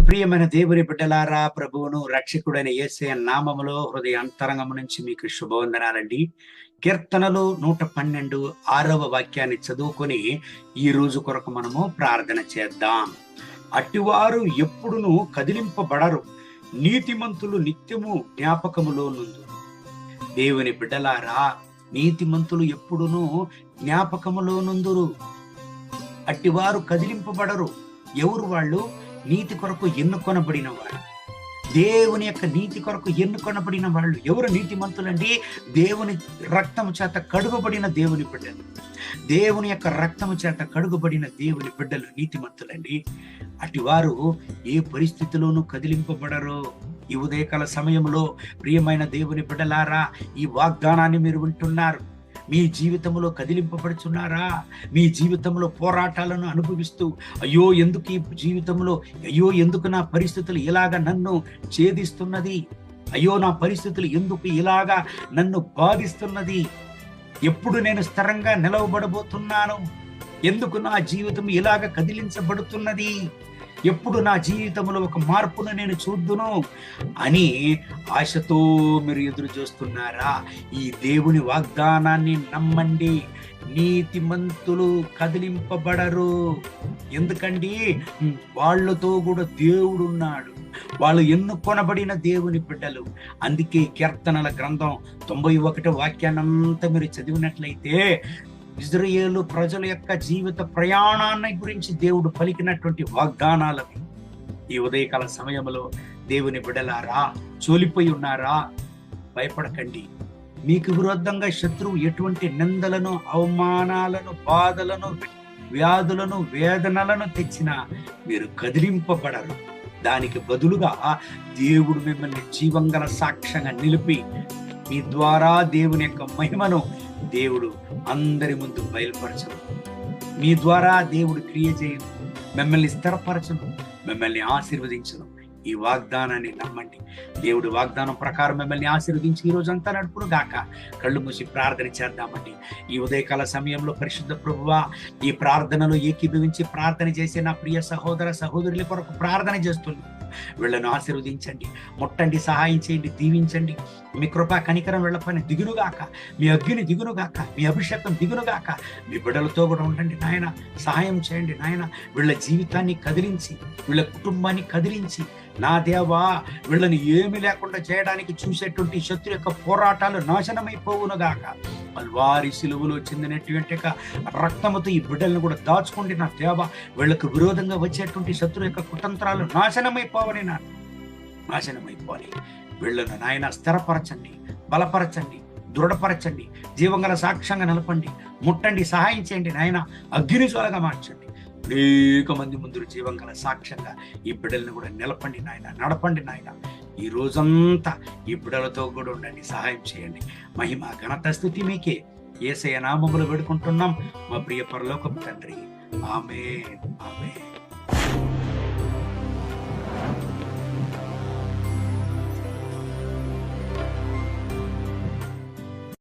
ప్రియమైన దేవుని బిడ్డలారా, ప్రభువును రక్షకుడైన యేసయ్య నామములో హృదయ అంతరంగము నుంచి మీకు శుభవందనాలండి. కీర్తనలు 112 6వ వాక్యాన్ని చదువుకొని ఈ రోజు కొరకు మనము ప్రార్థన చేద్దాం. అట్టివారు ఎప్పుడును కదిలింపబడరు, నీతిమంతులు నిత్యము జ్ఞాపకములో నుండు. దేవుని బిడ్డలారా, నీతిమంతులు ఎప్పుడును జ్ఞాపకములో నుందురు. అట్టివారు కదిలింపబడరు. ఎవరు వాళ్ళు? నీతి కొరకు ఎన్నుకొనబడిన వాళ్ళు, దేవుని యొక్క నీతి కొరకు ఎన్నుకొనబడిన వాళ్ళు. ఎవరు నీతిమంతులండి? దేవుని రక్తము చేత కడుగబడిన దేవుని బిడ్డలు. దేవుని యొక్క రక్తము చేత కడుగబడిన దేవుని బిడ్డలు నీతిమంతులండి. అటివారు ఏ పరిస్థితిలోనూ కదిలింపబడరు. ఈ ఉదయకాల సమయంలో ప్రియమైన దేవుని బిడ్డలారా, ఈ వాగ్దానాన్ని మీరు వింటున్నారు. మీ జీవితంలో కదిలింపబడుచున్నారా? మీ జీవితంలో పోరాటాలను అనుభవిస్తూ అయ్యో ఎందుకు ఈ జీవితంలో, అయ్యో ఎందుకు నా పరిస్థితులు ఇలాగ నన్ను ఛేదిస్తున్నది, అయ్యో నా పరిస్థితులు ఎందుకు ఇలాగా నన్ను బాధిస్తున్నది, ఎప్పుడు నేను స్థిరంగా నిలవబడబోతున్నాను, ఎందుకు నా జీవితం ఇలాగ కదిలించబడుతున్నది, ఎప్పుడు నా జీవితంలో ఒక మార్పును నేను చూద్దును అని ఆశతో మీరు ఎదురు చూస్తున్నారా? ఈ దేవుని వాగ్దానాన్ని నమ్మండి. నీతిమంతులు కదిలింపబడరు. ఎందుకండి? వాళ్ళతో కూడా దేవుడు ఉన్నాడు. వాళ్ళు ఎన్నుకొనబడిన దేవుని బిడ్డలు. అందుకే కీర్తనల గ్రంథం 91 వాక్యాన్నంతా మీరు చదివినట్లయితే ఇజ్రాయేలు ప్రజల యొక్క జీవిత ప్రయాణాన్ని గురించి దేవుడు పలికినటువంటి వాగ్దానాలవి. ఈ ఉదయకాల సమయంలో దేవుని బిడ్డలారా, చోలిపోయి ఉన్నారా? భయపడకండి. మీకు విరుద్ధంగా శత్రువు ఎటువంటి నిందలను, అవమానాలను, బాధలను, వ్యాధులను, వేదనలను తెచ్చినా మీరు కదిలింపబడరు. దానికి బదులుగా దేవుడు మిమ్మల్ని జీవంగల సాక్ష్యంగా నిలిపి మీ ద్వారా దేవుని యొక్క మహిమను దేవుడు అందరి ముందు బయలుపరచను. మీ ద్వారా దేవుడు క్రియ చేయను, మిమ్మల్ని స్థిరపరచను, మిమ్మల్ని ఆశీర్వదించను. ఈ వాగ్దానాన్ని నమ్మండి. దేవుడి వాగ్దానం ప్రకారం మిమ్మల్ని ఆశీర్వదించి ఈ రోజంతా నడుపును గాక. కళ్ళు మూసి ప్రార్థన చేద్దామండి. ఈ ఉదయకాల సమయంలో పరిశుద్ధ ప్రభువా, ఈ ప్రార్థనలో ఏకీభవించి ప్రార్థన చేసే నా ప్రియ సహోదర సహోదరుల కొరకు ప్రార్థన చేస్తున్నాను. వీళ్ళను ఆశీర్వదించండి, ముట్టండి, సహాయం చేయండి, దీవించండి. మీ కృపా కనికరం వీళ్ళపైన దిగునుగాక, మీ అగ్ని దిగునుగాక, మీ అభిషేకం దిగునుగాక. మీ బిడ్డలతో కూడా ఉండండి నాయన, సహాయం చేయండి నాయన. వీళ్ళ జీవితాన్ని కదిలించి, వీళ్ళ కుటుంబాన్ని కదిలించి, నా దేవా, వీళ్ళని ఏమి లేకుండా చేయడానికి చూసేటువంటి శత్రు యొక్క పోరాటాలు నాశనమైపోవునుగాక. వారి సిలువలో చెందినటువంటి రక్తముతో ఈ బిడ్డలను కూడా దాచుకోండి నా దేవా. వీళ్ళకు విరోధంగా వచ్చేటువంటి శత్రు యొక్క కుతంత్రాలు నాశనమైపోవని, నాశనమైపోవాలి. వీళ్ళను నాయన స్థిరపరచండి, బలపరచండి, దృఢపరచండి, జీవంగల సాక్ష్యంగా నిలపండి, ముట్టండి, సహాయం చేయండి నాయన. అగ్ని జ్వాలగా మార్చండి. అనేక మంది ముందు జీవంగల సాక్ష్యంగా ఈ బిడ్డలను కూడా నిలపండి నాయన, నడపండి నాయన. ఈ రోజంతా ఈ బిడ్డలతో కూడా ఉండండి, సహాయం చేయండి. మహిమ ఘనత స్తుతి మీకే. యేసయ్య నామములో వేడుకుంటున్నాం మా ప్రియ పరలోకపు తండ్రి. ఆమేన్, ఆమేన్.